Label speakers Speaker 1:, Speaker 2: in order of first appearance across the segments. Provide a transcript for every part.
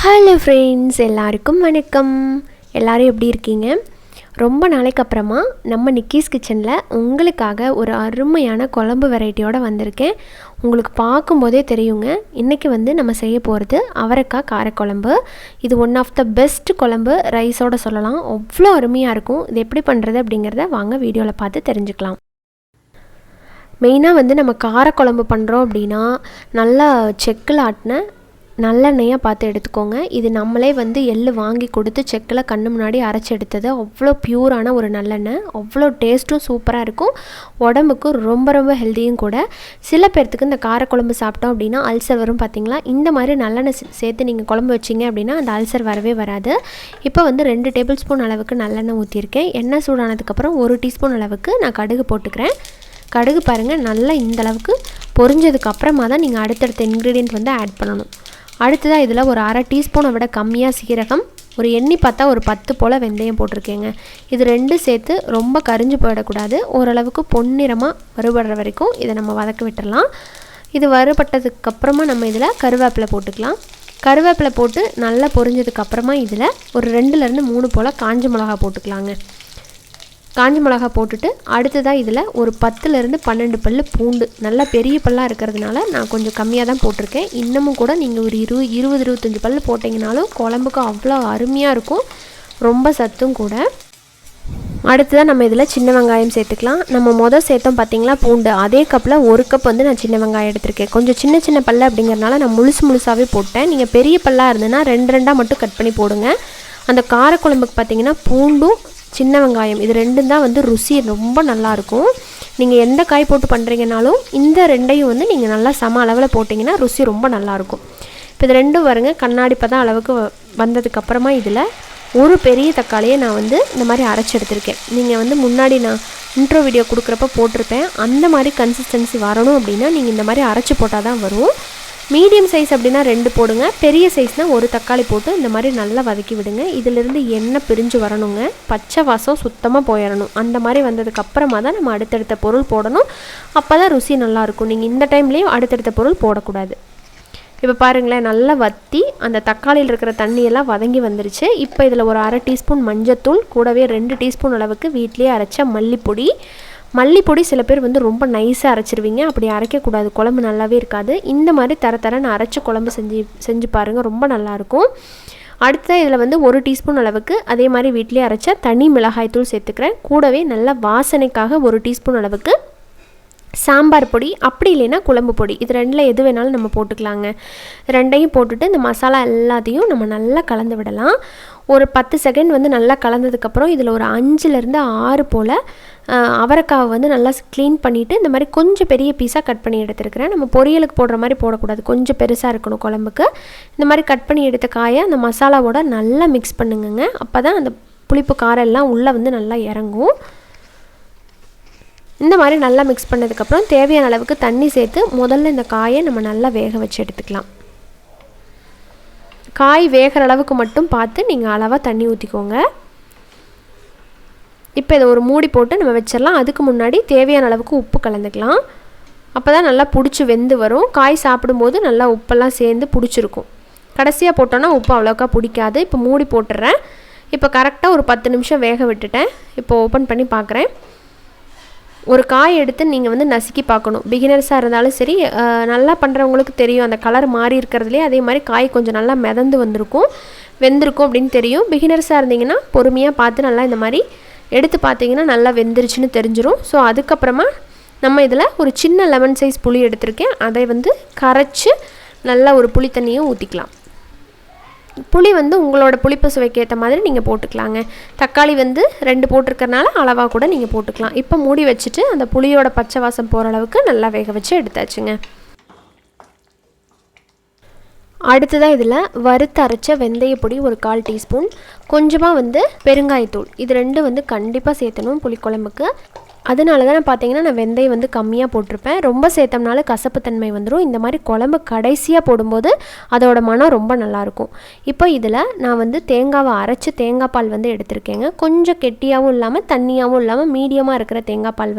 Speaker 1: Hello friends, எல்லாருக்கும் வணக்கம். எல்லோரும் எப்படி இருக்கீங்க? ரொம்ப நாளைக்கு அப்புறமா நம்ம நிக்கீஸ் கிச்சனில் உங்களுக்காக ஒரு அருமையான குழம்பு வெரைட்டியோடு வந்திருக்கேன். உங்களுக்கு பார்க்கும்போதே தெரியுங்க, இன்றைக்கி நம்ம செய்ய போகிறது அவரைக்காய் காரக்குழம்பு. இது ஒன் ஆஃப் த பெஸ்ட் குழம்பு, ரைஸோடு சொல்லலாம். அவ்வளோ அருமையாக இருக்கும். இது எப்படி பண்ணுறது அப்படிங்கிறத வாங்க வீடியோவில் பார்த்து தெரிஞ்சுக்கலாம். மெயினாக நம்ம காரக்குழம்பு பண்ணுறோம் அப்படின்னா நல்லா செக்கில் ஆட்டின நல்லெண்ணெயாக பார்த்து எடுத்துக்கோங்க. இது நம்மளே எள்ளு வாங்கி கொடுத்து செக்கில் கண்ணு முன்னாடி அரைச்சி எடுத்தது. அவ்வளோ ப்யூரான ஒரு நல்லெண்ணெய், அவ்வளோ டேஸ்ட்டும் சூப்பராக இருக்கும். உடம்புக்கு ரொம்ப ரொம்ப ஹெல்த்தியும் கூட. சில பேர்த்துக்கு இந்த காரக்குழம்பு சாப்பிட்டோம் அப்படின்னா அல்சர் வரும் பார்த்தீங்களா. இந்த மாதிரி நல்லெண்ணெய் சேர்த்து நீங்கள் குழம்பு வச்சிங்க அப்படின்னா அந்த அல்சர் வரவே வராது. இப்போ 2 டேபிள் ஸ்பூன் அளவுக்கு நல்லெண்ணெய் ஊற்றிருக்கேன். எண்ணெய் சூடானதுக்கப்புறம் 1 டீஸ்பூன் அளவுக்கு நான் கடுகு போட்டுக்கிறேன். கடுகு பாருங்கள், நல்லா இந்தளவுக்கு பொரிஞ்சதுக்கு அப்புறமா தான் நீங்கள் அடுத்தடுத்த இன்க்ரீடியன்ட் ஆட் பண்ணணும். அடுத்ததாக இதில் ஒரு அரை டீஸ்பூனை விட கம்மியாக சீரகம், ஒரு எண்ணி பார்த்தா ஒரு 10 போல் வெந்தயம் போட்டிருக்கேங்க. இது 2 சேர்த்து ரொம்ப கரிஞ்சு போயிடக்கூடாது. ஓரளவுக்கு பொன்னிறமாக வறுபடுற வரைக்கும் இதை நம்ம வதக்க விட்டுடலாம். இது வறுபட்டதுக்கப்புறமா நம்ம இதில் கருவேப்பிலை போட்டுக்கலாம். கருவேப்பிலை போட்டு நல்லா பொரிஞ்சதுக்கப்புறமா இதில் ஒரு 2லேருந்து 3 போல் காஞ்ச மிளகா போட்டுக்கலாங்க. காஞ்சி மிளகா போட்டுட்டு அடுத்ததாக இதில் ஒரு 10லேருந்து 12 பல் பூண்டு, நல்லா பெரிய பல்லாக இருக்கிறதுனால நான் கொஞ்சம் கம்மியாக தான் போட்டிருக்கேன். இன்னமும் கூட நீங்கள் ஒரு 20-25 பல் போட்டிங்கனாலும் குழம்புக்கு அவ்வளோ அருமையாக இருக்கும், ரொம்ப சத்தும் கூட. அடுத்ததாக நம்ம இதில் சின்ன வெங்காயம் சேர்த்துக்கலாம். நம்ம சேர்த்தோம் பார்த்திங்களா பூண்டு, அதே கப்பில் 1 கப் நான் சின்ன வெங்காயம் எடுத்திருக்கேன். கொஞ்சம் சின்ன சின்ன பல்ல அப்படிங்கிறனால நான் முழுசாகவே போட்டேன். நீங்கள் பெரிய பல்லாக இருந்ததுன்னா 2 மட்டும் கட் பண்ணி போடுங்க. அந்த காரக்குழம்புக்கு பார்த்திங்கன்னா பூண்டும் சின்ன வெங்காயம் இது 2 தான் ருசி ரொம்ப நல்லாயிருக்கும். நீங்கள் எந்த காய் போட்டு பண்ணுறீங்கனாலும் இந்த 2ஐயும் நீங்கள் நல்லா சம அளவில் போட்டிங்கன்னா ருசி ரொம்ப நல்லாயிருக்கும். இப்போ இது 2 வருங்க கண்ணாடி பதம் அளவுக்கு வந்ததுக்கப்புறமா இதில் ஒரு பெரிய தக்காளியை நான் இந்த மாதிரி அரைச்சி எடுத்திருக்கேன். நீங்கள் முன்னாடி நான் இன்ட்ரோ வீடியோ கொடுக்குறப்ப போட்டிருப்பேன். அந்த மாதிரி கன்சிஸ்டன்சி வரணும் அப்படின்னா நீங்கள் இந்த மாதிரி அரைச்சி போட்டால் தான் வரும். மீடியம் சைஸ் அப்படின்னா 2 போடுங்க. பெரிய சைஸ்னால் ஒரு தக்காளி போட்டு இந்த மாதிரி நல்லா வதக்கி விடுங்க. இதிலிருந்து எண்ணெய் பிரிஞ்சு வரணுங்க, பச்சை வாசம் சுத்தமாக போயிடணும். அந்த மாதிரி வந்ததுக்கப்புறமா தான் நம்ம அடுத்தடுத்த பொருள் போடணும். அப்போ தான் ருசி நல்லாயிருக்கும். நீங்கள் இந்த டைம்லேயும் அடுத்தடுத்த பொருள் போடக்கூடாது. இப்போ பாருங்களேன், நல்லா வற்றி அந்த தக்காளியில் இருக்கிற தண்ணியெல்லாம் வதங்கி வந்துருச்சு. இப்போ இதில் ஒரு அரை டீஸ்பூன் மஞ்சத்தூள், கூடவே 2 டீஸ்பூன் அளவுக்கு வீட்டிலே அரைச்ச மல்லிப்பொடி. சில பேர் ரொம்ப நைஸாக அரைச்சிருவீங்க, அப்படி அரைக்கக்கூடாது, குழம்பு நல்லாவே இருக்காது. இந்த மாதிரி தரன்னு அரைச்சி குழம்பு செஞ்சு பாருங்கள், ரொம்ப நல்லாயிருக்கும். அடுத்த இதில் 1 டீஸ்பூன் அளவுக்கு அதே மாதிரி வீட்டிலே அரைச்ச தனி மிளகாய் தூள் சேர்த்துக்கிறேன். கூடவே நல்லா வாசனைக்காக 1 டீஸ்பூன் அளவுக்கு சாம்பார் பொடி, அப்படி இல்லைன்னா குழம்பு பொடி, இது 2ல் எது வேணாலும் நம்ம போட்டுக்கலாங்க. 2ஐயும் போட்டுட்டு இந்த மசாலா எல்லாத்தையும் நம்ம நல்லா கலந்து விடலாம். ஒரு 10 செகண்ட் நல்லா கலந்ததுக்கப்புறம் இதில் ஒரு 5லேருந்து 6 போல் அவரைக்காவை நல்லா க்ளீன் பண்ணிவிட்டு இந்த மாதிரி கொஞ்சம் பெரிய பீஸாக கட் பண்ணி எடுத்துருக்கிறேன். நம்ம பொரியலுக்கு போடுற மாதிரி போடக்கூடாது, கொஞ்சம் பெருசாக இருக்கணும் குழம்புக்கு. இந்த மாதிரி கட் பண்ணி எடுத்த காயை அந்த மசாலாவோட நல்லா மிக்ஸ் பண்ணுங்க. அப்போ தான் அந்த புளிப்பு காரம் எல்லாம் உள்ளே நல்லா இறங்கும். இந்த மாதிரி நல்லா மிக்ஸ் பண்ணதுக்கப்புறம் தேவையான அளவுக்கு தண்ணி சேர்த்து முதல்ல இந்த காயை நம்ம நல்லா வேக வச்சு எடுத்துக்கலாம். காய் வேகிற அளவுக்கு மட்டும் பார்த்து நீங்கள் அளவாக தண்ணி ஊற்றிக்கோங்க. இப்போ இதை ஒரு மூடி போட்டு நம்ம வச்சிடலாம். அதுக்கு முன்னாடி தேவையான அளவுக்கு உப்பு கலந்துக்கலாம். அப்போ தான் நல்லா பிடிச்சி வெந்து வரும். காய் சாப்பிடும்போது நல்லா உப்பெல்லாம் சேர்ந்து பிடிச்சிருக்கும். கடைசியாக போட்டோன்னா உப்பு அவ்வளோக்கா பிடிக்காது. இப்போ மூடி போட்டுடுறேன். இப்போ கரெக்டாக ஒரு 10 நிமிஷம் வேக விட்டுட்டேன். இப்போ ஓப்பன் பண்ணி பார்க்குறேன். ஒரு காய் எடுத்து நீங்கள் நசுக்கி பார்க்கணும். பிகினர்ஸாக இருந்தாலும் சரி, நல்லா பண்ணுறவங்களுக்கு தெரியும், அந்த கலர் மாறி இருக்கிறதுலே அதே மாதிரி காய் கொஞ்சம் நல்லா மிதந்து வெந்திருக்கும் அப்படின்னு தெரியும். பிகினர்ஸாக இருந்தீங்கன்னா பொறுமையாக பார்த்து நல்லா இந்த மாதிரி எடுத்து பார்த்தீங்கன்னா நல்லா வெந்துருச்சுன்னு தெரிஞ்சிடும். ஸோ அதுக்கப்புறமா நம்ம இதில் ஒரு சின்ன லெமன் சைஸ் புளி எடுத்திருக்கேன். அதை கரைச்சி நல்லா ஒரு புளி தண்ணியும் ஊற்றிக்கலாம். புளி உங்களோட புளிப்பு சுவைக்கு ஏற்ற மாதிரி நீங்கள் போட்டுக்கலாங்க. தக்காளி 2 போட்டிருக்கறனால அளவாக கூட நீங்கள் போட்டுக்கலாம். இப்போ மூடி வச்சுட்டு அந்த புளியோட பச்சை வாசம் போகிற அளவுக்கு நல்லா வேக வச்சு எடுத்தாச்சுங்க. அடுத்ததாக இதில் வறுத்து அரைச்ச வெந்தய பொடி ஒரு 1/4 டீஸ்பூன், கொஞ்சமாக பெருங்காயத்தூள், இது 2 கண்டிப்பாக சேர்த்தணும் புளிக்குழம்புக்கு. அதனால தான் பார்த்தீங்கன்னா நான் வெந்தயம் கம்மியாக போட்டிருப்பேன். ரொம்ப சேர்த்தோம்னால கசப்புத்தன்மை வந்துடும். இந்த மாதிரி குழம்பு கடைசியாக போடும்போது அதோட மனம் ரொம்ப நல்லாயிருக்கும். இப்போ இதில் நான் தேங்காவை அரைச்சி தேங்காய் பால் எடுத்திருக்கேங்க. கொஞ்சம் கெட்டியாகவும் இல்லாமல் தண்ணியாகவும் இல்லாமல் மீடியமாக இருக்கிற தேங்காய் பால்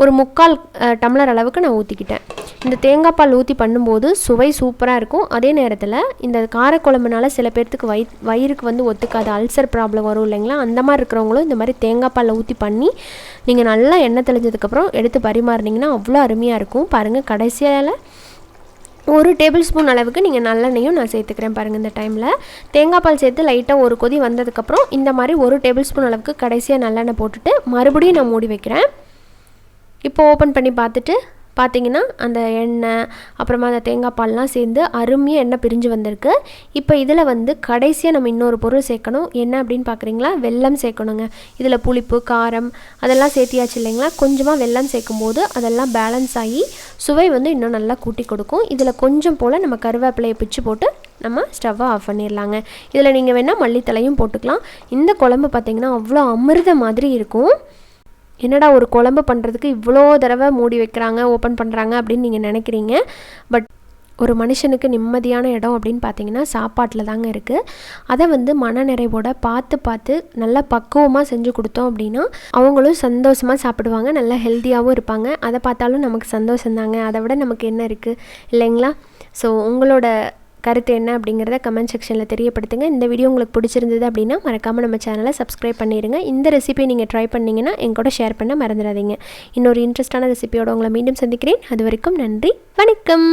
Speaker 1: ஒரு 3/4 டம்ளர் அளவுக்கு நான் ஊற்றிக்கிட்டேன். இந்த தேங்காய் பால் ஊற்றி பண்ணும்போது சுவை சூப்பராக இருக்கும். அதே நேரத்தில் இந்த காரக்குழம்புனால சில பேர்த்துக்கு வயிறுக்கு வந்து ஒத்துக்காது, அல்சர் ப்ராப்ளம் வரும் இல்லைங்களா, அந்த மாதிரி இருக்கிறவங்களும் இந்த மாதிரி தேங்காய் பாலில் ஊற்றி பண்ணி நீங்கள் நல்லா எண்ணெய் தெளிஞ்சதுக்கப்புறம் எடுத்து பரிமாறினீங்கன்னா அவ்வளோ அருமையாக இருக்கும். பாருங்கள், கடைசியில் 1 டேபிள் ஸ்பூன் அளவுக்கு நீங்கள் நல்லெண்ணெயும் நான் சேர்த்துக்கிறேன். பாருங்கள், இந்த டைமில் தேங்காய் பால் சேர்த்து லைட்டாக ஒரு கொதி வந்ததுக்கப்புறம் இந்த மாதிரி 1 டேபிள் ஸ்பூன் அளவுக்கு கடைசியாக நல்லெண்ணெய் போட்டுட்டு மறுபடியும் நான் மூடி வைக்கிறேன். இப்போ ஓப்பன் பண்ணி பார்த்துட்டு பார்த்திங்கன்னா அந்த எண்ணெய் அப்புறமா அந்த தேங்காய் பால்லாம் சேர்ந்து அருமையாக எண்ணெய் பிரிஞ்சு வந்திருக்கு. இப்போ இதில் வந்து கடைசியாக நம்ம இன்னொரு பொருள் சேர்க்கணும். என்ன அப்படின்னு பார்க்குறீங்களா, வெல்லம் சேர்க்கணுங்க. இதில் புளிப்பு காரம் அதெல்லாம் சேர்த்தியாச்சு இல்லைங்களா, கொஞ்சமாக வெல்லம் சேர்க்கும் போது அதெல்லாம் பேலன்ஸ் ஆகி சுவை வந்து இன்னும் நல்லா கூட்டி கொடுக்கும். இதில் கொஞ்சம் போல் நம்ம கருவேப்பிலையை பிச்சு போட்டு நம்ம ஸ்டவ்வை ஆஃப் பண்ணிடலாங்க. இதில் நீங்கள் வேணால் மல்லித்தலையும் போட்டுக்கலாம். இந்த குழம்பு பார்த்திங்கன்னா அவ்வளோ அமிர்த மாதிரி இருக்கும். என்னடா ஒரு குழம்பு பண்ணுறதுக்கு இவ்வளோ தடவை மூடி வைக்கிறாங்க, ஓப்பன் பண்ணுறாங்க அப்படின்னு நீங்கள் நினைக்கிறீங்க. பட் ஒரு மனுஷனுக்கு நிம்மதியான இடம் அப்படின்னு பார்த்தீங்கன்னா சாப்பாட்டில் தாங்க இருக்குது. அதை வந்து மனநிறைவோட பார்த்து நல்லா பக்குவமாக செஞ்சு கொடுத்தோம் அப்படின்னா அவங்களும் சந்தோஷமாக சாப்பிடுவாங்க, நல்லா ஹெல்த்தியாகவும் இருப்பாங்க. அதை பார்த்தாலும் நமக்கு சந்தோஷந்தாங்க. அதை விட நமக்கு என்ன இருக்குது இல்லைங்களா? ஸோ உங்களோட கருத்து என்ன அப்படிங்கிறத கமெண்ட் செக்ஷனில் தெரியப்படுத்துங்க. இந்த வீடியோ உங்களுக்கு பிடிச்சிருந்தது அப்படின்னா மறக்காமல் நம்ம சேனலை சப்ஸ்கிரைப் பண்ணிடுங்க. இந்த ரெசிபியை நீங்கள் ட்ரை பண்ணிங்கன்னா என் கூட ஷேர் பண்ண மறந்துடாதீங்க. இன்னொரு இன்ட்ரெஸ்டான ரெசிபியோட உங்களை மீண்டும் சந்திக்கிறேன். அது வரைக்கும் நன்றி, வணக்கம்.